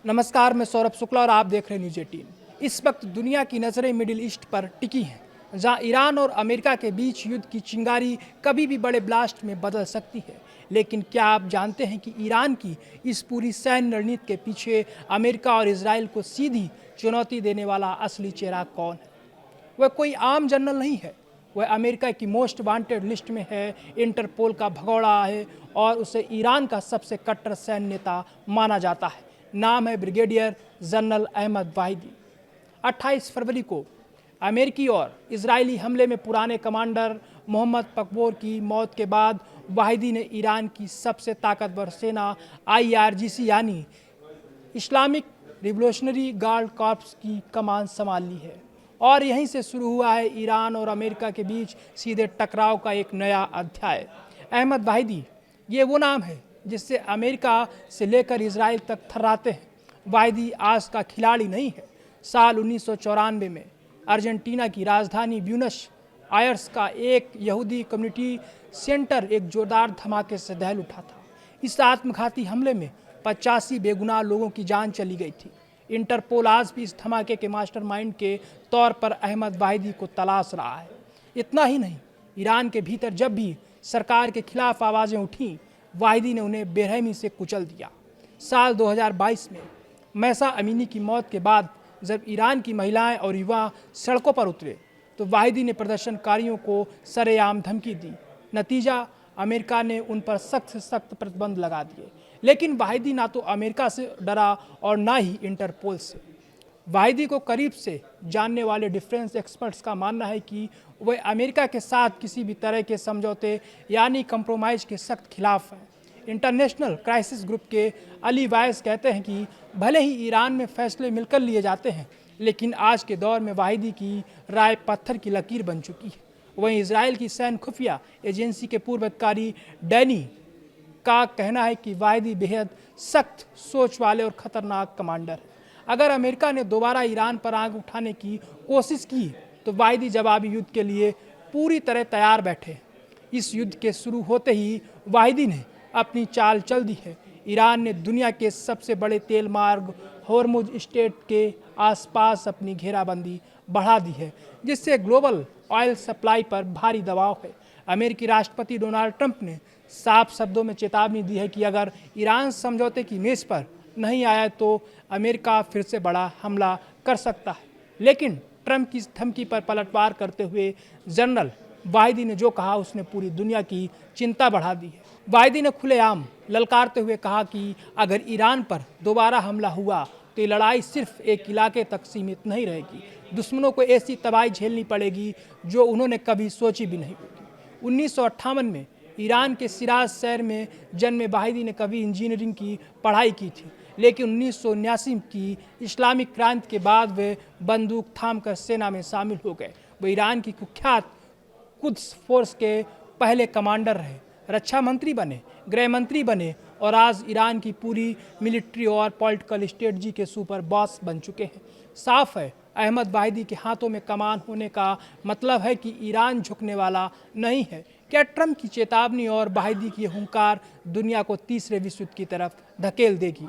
नमस्कार, मैं सौरभ शुक्ला और आप देख रहे हैं न्यूज़ 18। इस वक्त दुनिया की नज़रें मिडिल ईस्ट पर टिकी हैं, जहां ईरान और अमेरिका के बीच युद्ध की चिंगारी कभी भी बड़े ब्लास्ट में बदल सकती है। लेकिन क्या आप जानते हैं कि ईरान की इस पूरी सैन्य रणनीति के पीछे अमेरिका और इजराइल को सीधी चुनौती देने वाला असली चेहरा कौन है? वह कोई आम जनरल नहीं है, वह अमेरिका की मोस्ट वांटेड लिस्ट में है, इंटरपोल का भगोड़ा है और उसे ईरान का सबसे कट्टर सैन्य नेता माना जाता है। नाम है ब्रिगेडियर जनरल अहमद वाहिदी। 28 फरवरी को अमेरिकी और इजरायली हमले में पुराने कमांडर मोहम्मद पकबोर की मौत के बाद वाहिदी ने ईरान की सबसे ताकतवर सेना IRGC यानी इस्लामिक रिवोल्यूशनरी गार्ड कॉर्प्स की कमान संभाल ली है। और यहीं से शुरू हुआ है ईरान और अमेरिका के बीच सीधे टकराव का एक नया अध्याय। अहमद वाहिदी ये वो नाम है जिससे अमेरिका से लेकर इजराइल तक थर्राते हैं। वाहिदी आज का खिलाड़ी नहीं है। साल 1994 में अर्जेंटीना की राजधानी ब्यूनस आयर्स का एक यहूदी कम्युनिटी सेंटर एक जोरदार धमाके से दहल उठा था। इस आत्मघाती हमले में 85 बेगुनाह लोगों की जान चली गई थी। इंटरपोल आज भी इस धमाके के मास्टरमाइंड के तौर पर अहमद वाहिदी को तलाश रहा है। इतना ही नहीं, ईरान के भीतर जब भी सरकार के खिलाफ आवाज़ें उठीं, वाहिदी ने उन्हें बेरहमी से कुचल दिया। साल 2022 में महसा अमीनी की मौत के बाद जब ईरान की महिलाएं और युवा सड़कों पर उतरे तो वाहिदी ने प्रदर्शनकारियों को सरेआम धमकी दी। नतीजा, अमेरिका ने उन पर सख्त से सख्त प्रतिबंध लगा दिए। लेकिन वाहिदी ना तो अमेरिका से डरा और ना ही इंटरपोल से। वाहिदी को करीब से जानने वाले डिफेंस एक्सपर्ट्स का मानना है कि वह अमेरिका के साथ किसी भी तरह के समझौते यानी कंप्रोमाइज़ के सख्त खिलाफ हैं। इंटरनेशनल क्राइसिस ग्रुप के अली वाइस कहते हैं कि भले ही ईरान में फैसले मिलकर लिए जाते हैं, लेकिन आज के दौर में वाहिदी की राय पत्थर की लकीर बन चुकी है। वहीं इजराइल की सैन्य खुफिया एजेंसी के पूर्व अधिकारी डैनी का कहना है कि वाहिदी बेहद सख्त सोच वाले और खतरनाक कमांडर है। अगर अमेरिका ने दोबारा ईरान पर आंख उठाने की कोशिश की तो वाहिदी जवाबी युद्ध के लिए पूरी तरह तैयार बैठे। इस युद्ध के शुरू होते ही वाहिदी ने अपनी चाल चल दी है। ईरान ने दुनिया के सबसे बड़े तेल मार्ग होर्मुज स्ट्रेट के आसपास अपनी घेराबंदी बढ़ा दी है, जिससे ग्लोबल ऑयल सप्लाई पर भारी दबाव है। अमेरिकी राष्ट्रपति डोनाल्ड ट्रंप ने साफ शब्दों में चेतावनी दी है कि अगर ईरान समझौते की मेज पर नहीं आया तो अमेरिका फिर से बड़ा हमला कर सकता है। लेकिन ट्रंप की धमकी पर पलटवार करते हुए जनरल वाहिदी ने जो कहा उसने पूरी दुनिया की चिंता बढ़ा दी है। वाहिदी ने खुलेआम ललकारते हुए कहा कि अगर ईरान पर दोबारा हमला हुआ तो ये लड़ाई सिर्फ एक इलाके तक सीमित नहीं रहेगी। दुश्मनों को ऐसी तबाही झेलनी पड़ेगी जो उन्होंने कभी सोची भी नहीं होगी। 1958 में ईरान के सिराज शहर में जन्मे वाहिदी ने कभी इंजीनियरिंग की पढ़ाई की थी, लेकिन 1979 की इस्लामिक क्रांति के बाद वे बंदूक थामकर सेना में शामिल हो गए। वे ईरान की कुख्यात कुद्स फोर्स के पहले कमांडर रहे, रक्षा मंत्री बने, गृह मंत्री बने और आज ईरान की पूरी मिलिट्री और पॉलिटिकल स्ट्रेटजी के सुपर बॉस बन चुके हैं। साफ है, अहमद वाहिदी के हाथों में कमान होने का मतलब है कि ईरान झुकने वाला नहीं है। क्या ट्रंप की चेतावनी और वाहिदी की हुंकार दुनिया को तीसरे विश्व युद्ध की तरफ धकेल देगी?